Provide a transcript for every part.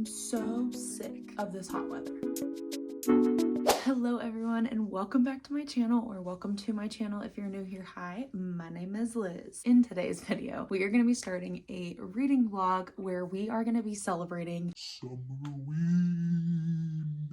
I'm so sick of this hot weather. Hello everyone and welcome back to my channel, or welcome to my channel if you're new here. Hi, my name is Liz. In today's video, we are going to be starting a reading vlog where we are going to be celebrating summerween.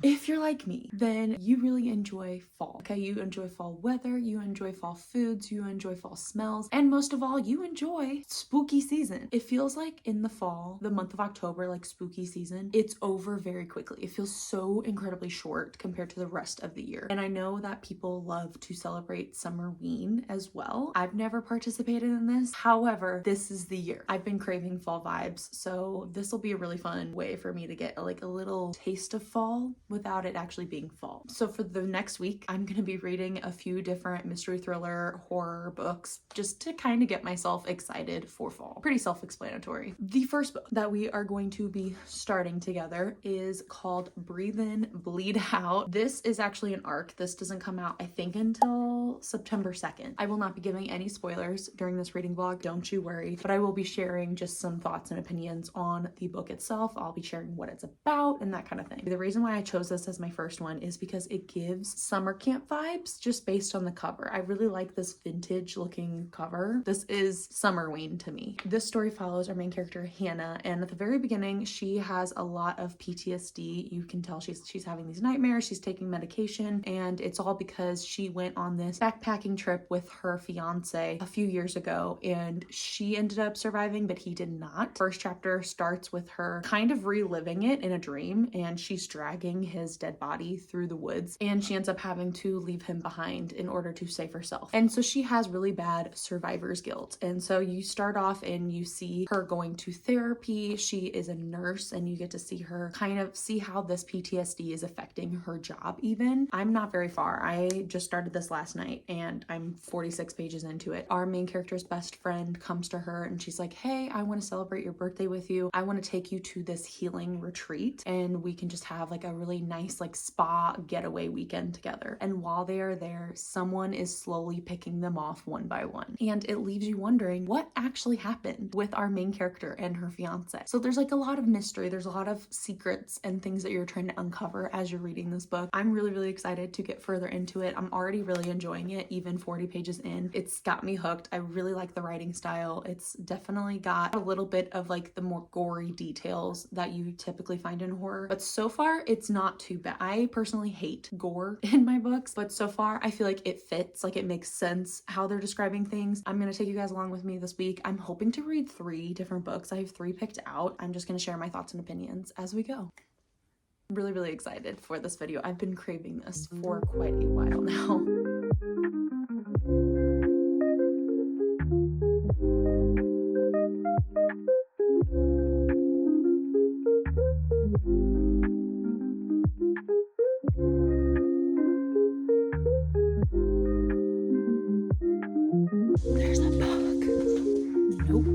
If you're like me, then you really enjoy fall. Okay, you enjoy fall weather, you enjoy fall foods, you enjoy fall smells, and most of all, you enjoy spooky season. It feels like in the fall, the month of October, like spooky season, it's over very quickly. It feels so incredibly short compared to the rest of the year. And I know that people love to celebrate summerween as well. I've never participated in this. However, this is the year. I've been craving fall vibes, so this will be a really fun way for me to get like a little taste of fall without it actually being fall. So for the next week, I'm going to be reading a few different mystery thriller horror books just to kind of get myself excited for fall. Pretty self-explanatory. The first book that we are going to be starting together is called Breathe In, Bleed Out. This is actually an arc. This doesn't come out, I think, until September 2nd. I will not be giving any spoilers during this reading vlog, don't you worry, but I will be sharing just some thoughts and opinions on the book itself. I'll be sharing what it's about and that kind of thing. The reason why I chose this as my first one is because it gives summer camp vibes just based on the cover. I really like this vintage looking cover. This is summerween to me. This story follows our main character Hannah, and at the very beginning she has a lot of PTSD. You can tell she's having these nightmares, she's taking medication, and it's all because she went on this backpacking trip with her fiance a few years ago and she ended up surviving but he did not. First chapter starts with her kind of reliving it in a dream, and she's dragging his dead body through the woods and she ends up having to leave him behind in order to save herself. And so she has really bad survivor's guilt, and so you start off and you see her going to therapy. She is a nurse and you get to see her kind of see how this PTSD is affecting her job even. I'm not very far. I just started this last night and I'm 46 pages into it. Our main character's best friend comes to her and she's like, hey, I want to celebrate your birthday with you. I want to take you to this healing retreat and we can just have like a really nice like spa getaway weekend together. And while they are there, someone is slowly picking them off one by one. And it leaves you wondering what actually happened with our main character and her fiance. So there's like a lot of mystery. There's a lot of secrets and things that you're trying to uncover as you're reading this book. I'm really excited to get further into it. I'm already really enjoying it, even 40 pages in. It's got me hooked. I really like the writing style. It's definitely got a little bit of like the more gory details that you typically find in horror, but so far it's not too bad. I personally hate gore in my books, but so far I feel like it fits, like it makes sense how they're describing things. I'm gonna take you guys along with me this week. I'm hoping to read 3 different books. I have 3 picked out. I'm just gonna share my thoughts and opinions as we go. Really excited for this video. I've been craving this for quite a while now. There's a bug. Nope.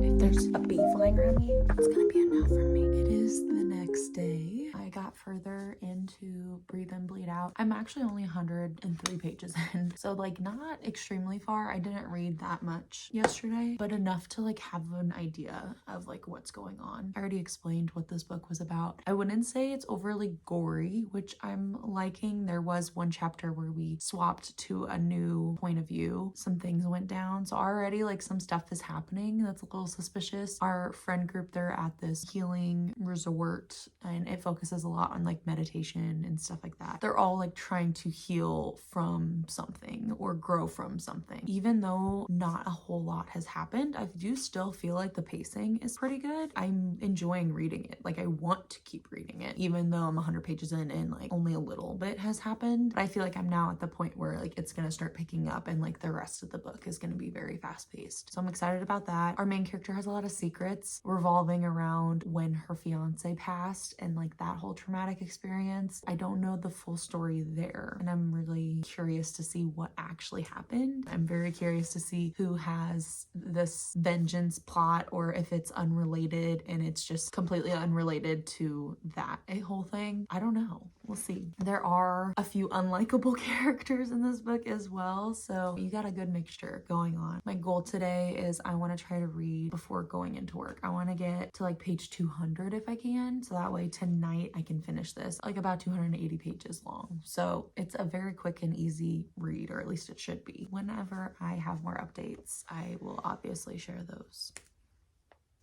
If there's a bee flying around me, it's gonna be a no for me. It is the next day. I got further into Breathe In, Bleed Out. I'm actually only 103 pages in, so like not extremely far. I didn't read that much yesterday, but enough to like have an idea of like what's going on. I already explained what this book was about. I wouldn't say it's overly gory, which I'm liking. There was one chapter where we swapped to a new point of view. Some things went down, so already like some stuff is happening that's a little suspicious. Our friend group, they're at this healing resort and it focuses a lot on like meditation and stuff like that. They're all like trying to heal from something or grow from something. Even though not a whole lot has happened, I do still feel like the pacing is pretty good. I'm enjoying reading it. Like I want to keep reading it, even though I'm 100 pages in and like only a little bit has happened. But I feel like I'm now at the point where like it's gonna start picking up and like the rest of the book is gonna be very fast paced. So I'm excited about that. Our main character has a lot of secrets revolving around when her fiance passed and like that whole traumatic experience. I don't know the full story there, and I'm really curious to see what actually happened. I'm very curious to see who has this vengeance plot or if it's unrelated and it's just completely unrelated to that whole thing. I don't know. we'll see. There are a few unlikable characters in this book as well, so you got a good mixture going on. My goal today is I want to try to read before going into work. I want to get to like page 200 if I can, so that way tonight I can finish this, like about 280 pages long. So it's a very quick and easy read, or at least it should be. Whenever I have more updates, I will obviously share those.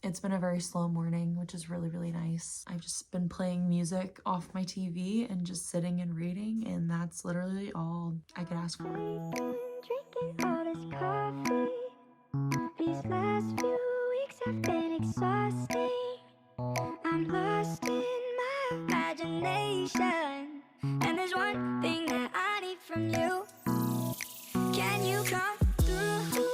It's been a very slow morning, which is really, really nice. I've just been playing music off my TV and just sitting and reading, and that's literally all I could ask for. Drinking all this coffee. These last few weeks have been exhausting. I'm lost in my imagination, and there's one thing that I need from you. Can you come through?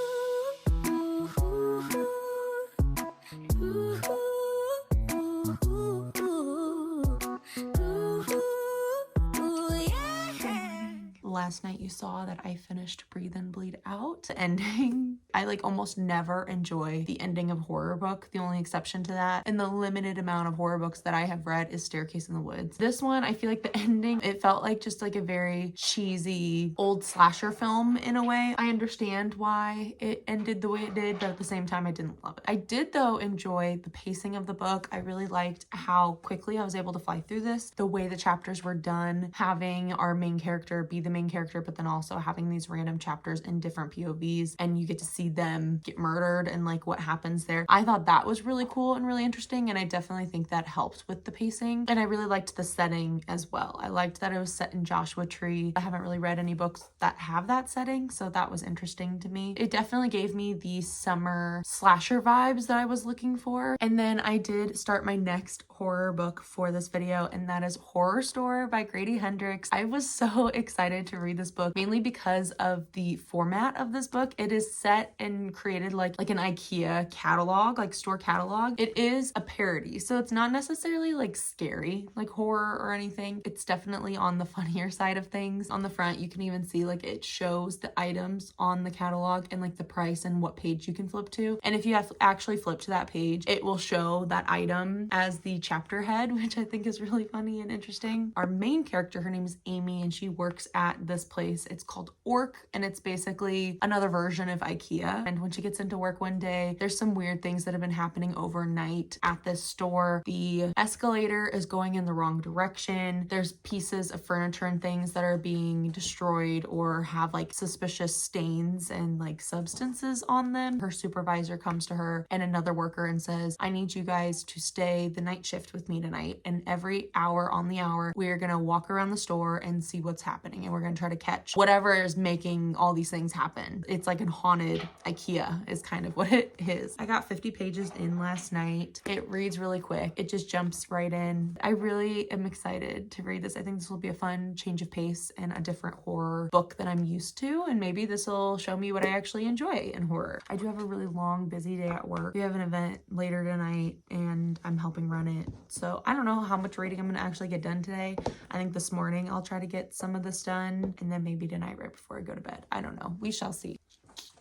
Last night you saw that I finished Breathe In, Bleed Out. The ending, I like almost never enjoy the ending of horror book. The only exception to that, in the limited amount of horror books that I have read, is Staircase in the Woods. This one, I feel like the ending, it felt like just like a very cheesy old slasher film in a way. I understand why it ended the way it did, but at the same time, I didn't love it. I did though enjoy the pacing of the book. I really liked how quickly I was able to fly through this, the way the chapters were done, having our main character be the main character, but then also having these random chapters in different POVs, and you get to see them get murdered and like what happens there. I thought that was really cool and really interesting, and I definitely think that helped with the pacing. And I really liked the setting as well. I liked that it was set in Joshua Tree. I haven't really read any books that have that setting, so that was interesting to me. It definitely gave me the summer slasher vibes that I was looking for. And then I did start my next horror book for this video, and that is Horror Store by Grady Hendrix. I was so excited to read this book, mainly because of the format of this book. It is set and created like an IKEA catalog, like store catalog. It is a parody, so it's not necessarily like scary, like horror or anything. It's definitely on the funnier side of things. On the front, you can even see like it shows the items on the catalog and like the price and what page you can flip to. And if you have actually flip to that page, it will show that item as the chapter head, which I think is really funny and interesting. Our main character, her name is Amy, and she works at this place. It's called Orc, and it's basically another version of IKEA. And when she gets into work one day, there's some weird things that have been happening overnight at this store. The escalator is going in the wrong direction. There's pieces of furniture and things that are being destroyed or have like suspicious stains and like substances on them. Her supervisor comes to her and another worker and says, I need you guys to stay the night shift with me tonight, and every hour on the hour we're gonna walk around the store and see what's happening, and we're gonna try to catch whatever is making all these things happen. It's like a haunted IKEA is kind of what it is. I got 50 pages in last night. It reads really quick. It just jumps right in. I really am excited to read this. I think this will be a fun change of pace and a different horror book that I'm used to, and maybe this will show me what I actually enjoy in horror. I do have a really long, busy day at work. We have an event later tonight and I'm helping run it. So I don't know how much reading I'm gonna actually get done today. I think this morning I'll try to get some of this done, and then maybe tonight right before I go to bed. I don't know. We shall see.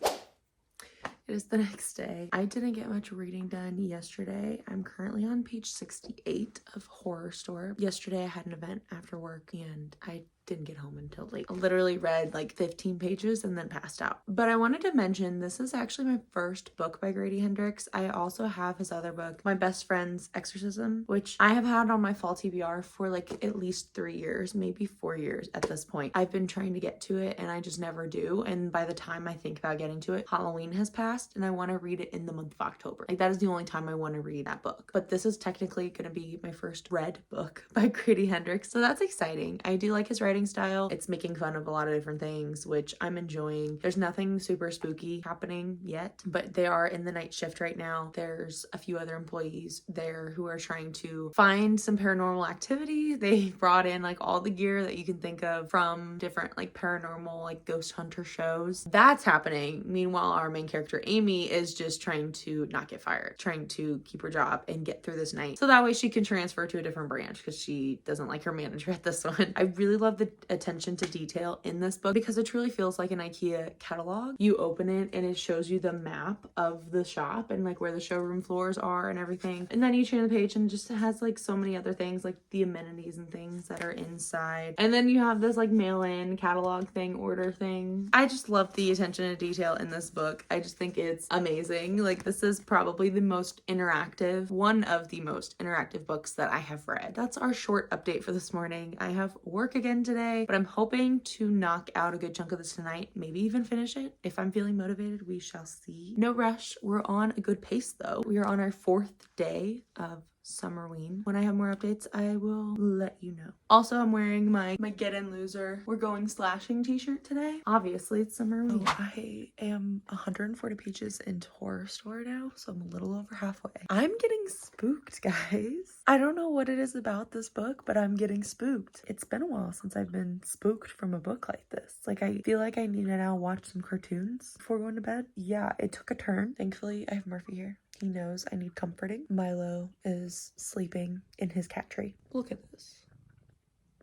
It is the next day. I didn't get much reading done yesterday. I'm currently on page 68 of Horror Store. Yesterday I had an event after work and I didn't get home until late. I literally read like 15 pages and then passed out. But I wanted to mention this is actually my first book by Grady Hendrix. I also have his other book, My Best Friend's Exorcism, which I have had on my fall TBR for like at least 3 years, maybe 4 years at this point. I've been trying to get to it and I just never do. And by the time I think about getting to it, Halloween has passed and I want to read it in the month of October. Like that is the only time I want to read that book. But this is technically going to be my first read book by Grady Hendrix. So that's exciting. I do like his writing style. It's making fun of a lot of different things, which I'm enjoying. There's nothing super spooky happening yet, but they are in the night shift right now. There's a few other employees there who are trying to find some paranormal activity. They brought in like all the gear that you can think of from different like paranormal, like ghost hunter shows. That's happening. Meanwhile, our main character, Amy, is just trying to not get fired, trying to keep her job and get through this night. So that way she can transfer to a different branch because she doesn't like her manager at this one. I really love the the attention to detail in this book because it truly feels like an IKEA catalog. You open it and it shows you the map of the shop and like where the showroom floors are and everything. And then you turn the page and just has like so many other things, like the amenities and things that are inside. And then you have this like mail-in catalog thing, order thing. I just love the attention to detail in this book. I just think it's amazing. Like, this is probably the most interactive, one of the most interactive books that I have read. That's our short update for this morning. I have work again today, but I'm hoping to knock out a good chunk of this tonight, maybe even finish it. If I'm feeling motivated, we shall see. No rush. We're on a good pace though. We are on our 4th day of summerween. When I have more updates, I will let you know. Also, I'm wearing my Get In Loser We're Going Slashing t-shirt today. Obviously, it's summerween. Oh, I am 140 pages into Horror Store now, so I'm a little over halfway. I'm getting spooked, guys. I don't know what it is about this book, but I'm getting spooked. It's been a while since I've been spooked from a book like this. Like, I feel like I need to now watch some cartoons before going to bed. Yeah, it took a turn. Thankfully, I have Murphy here. He knows I need comforting. Milo is sleeping in his cat tree. Look at this.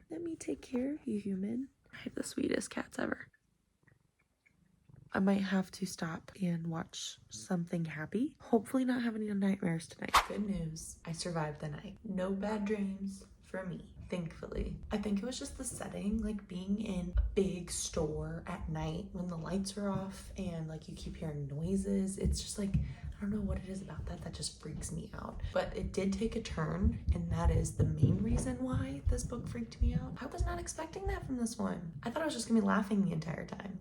Let me take care of you, human. I have the sweetest cats ever. I might have to stop and watch something happy. Hopefully not have any nightmares tonight. Good news. I survived the night. No bad dreams for me, thankfully. I think it was just the setting, like being in a big store at night when the lights are off and like you keep hearing noises. It's just like, I don't know what it is about that just freaks me out. But it did take a turn, and that is the main reason why this book freaked me out. I was not expecting that from this one. I thought I was just gonna be laughing the entire time.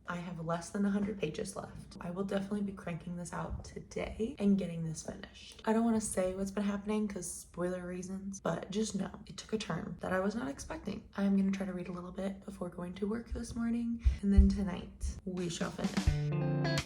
I have less than 100 pages left. I will definitely be cranking this out today and getting this finished. I don't want to say what's been happening because spoiler reasons, but just know it took a turn that I was not expecting. I'm going to try to read a little bit before going to work this morning, and then tonight we shall finish.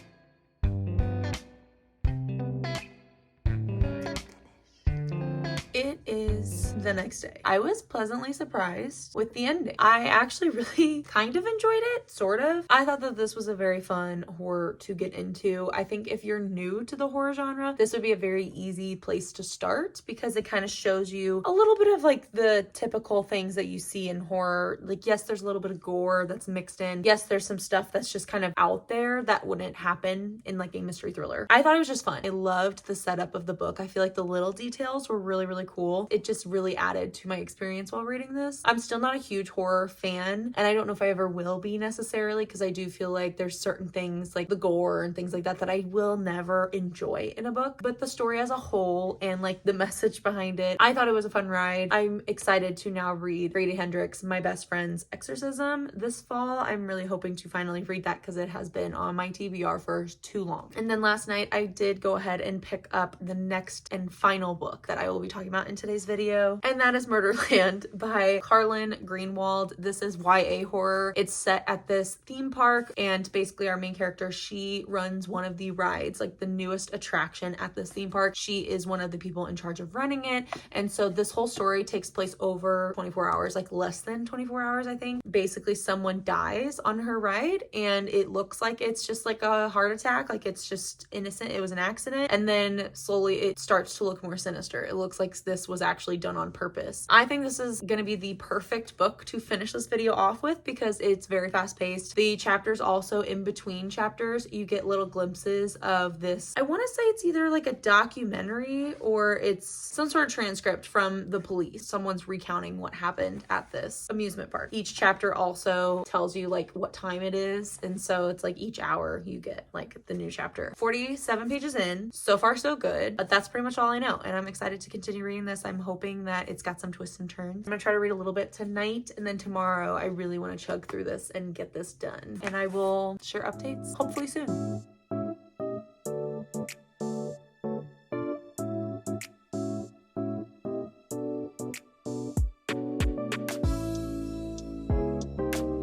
It is the next day. I was pleasantly surprised with the ending. I actually really kind of enjoyed it, sort of. I thought that this was a very fun horror to get into. I think if you're new to the horror genre, this would be a very easy place to start because it kind of shows you a little bit of like the typical things that you see in horror. Like, yes, there's a little bit of gore that's mixed in. Yes, there's some stuff that's just kind of out there that wouldn't happen in like a mystery thriller. I thought it was just fun. I loved the setup of the book. I feel like the little details were really, really cool. It just really added to my experience while reading this. I'm still not a huge horror fan, and I don't know if I ever will be necessarily, because I do feel like there's certain things like the gore and things like that I will never enjoy in a book. But the story as a whole and like the message behind it, I thought it was a fun ride. I'm excited to now read Grady Hendrix' My Best Friend's Exorcism this fall. I'm really hoping to finally read that because it has been on my TBR for too long. And then last night I did go ahead and pick up the next and final book that I will be talking about in today's video, and that is Murderland by Carlin Greenwald. This is YA horror. It's set at this theme park, and basically our main character, she runs one of the rides, like the newest attraction at this theme park. She is one of the people in charge of running it, and so this whole story takes place over 24 hours, like less than 24 hours, I think. Basically, someone dies on her ride, and it looks like it's just like a heart attack, like it's just innocent, it was an accident, and then slowly it starts to look more sinister. It looks like this was actually done on purpose. I think this is going to be the perfect book to finish this video off with because it's very fast paced. The chapters also, in between chapters, you get little glimpses of this. I want to say it's either like a documentary or it's some sort of transcript from the police. Someone's recounting what happened at this amusement park. Each chapter also tells you like what time it is, and so it's like each hour you get like the new chapter. 47 pages in, so far so good, but that's pretty much all I know, and I'm excited to continue reading this. I'm hoping that it's got some twists and turns. I'm gonna try to read a little bit tonight, and then tomorrow I really want to chug through this and get this done, and I will share updates hopefully soon.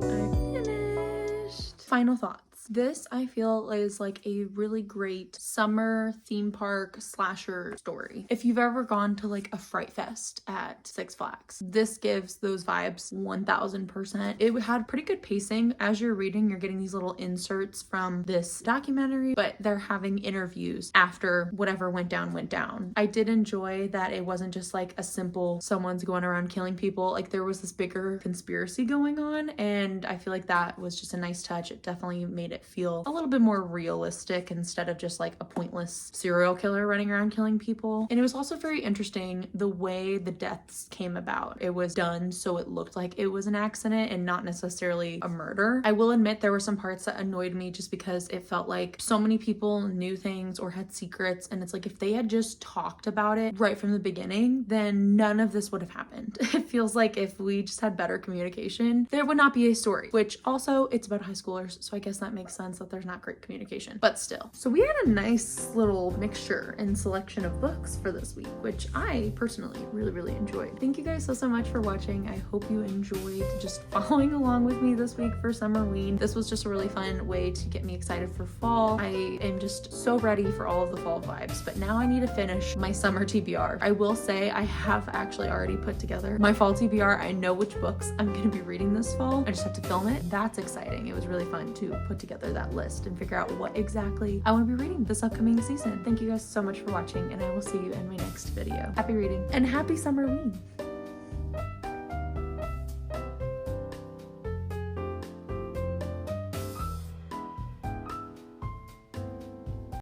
I finished. Final thoughts. Flats. This I feel is like a really great summer theme park slasher story. If you've ever gone to like a Fright Fest at Six Flags, this gives those vibes 1000%. It had pretty good pacing. As you're reading, you're getting these little inserts from this documentary, but they're having interviews after whatever went down went down. I did enjoy that it wasn't just like a simple someone's going around killing people. Like there was this bigger conspiracy going on, and I feel like that was just a nice touch. It definitely made it feel a little bit more realistic instead of just like a pointless serial killer running around killing people. And it was also very interesting the way the deaths came about. It was done so it looked like it was an accident and not necessarily a murder. I will admit there were some parts that annoyed me just because it felt like so many people knew things or had secrets, and it's like if they had just talked about it right from the beginning, then none of this would have happened. It feels like if we just had better communication, there would not be a story, which also it's about high schoolers, so I guess that makes sense that there's not great communication, but still. So we had a nice little mixture and selection of books for this week, which I personally really enjoyed. Thank you guys so much for watching. I hope you enjoyed just following along with me this week for Summerween. This was just a really fun way to get me excited for fall. I am just so ready for all of the fall vibes, but now I need to finish my summer TBR. I will say I have actually already put together my fall TBR. I know which books I'm going to be reading this fall. I just have to film it. That's exciting. It was really fun to put together that list and figure out what exactly I want to be reading this upcoming season. Thank you guys so much for watching, and I will see you in my next video. Happy reading and happy Summerween.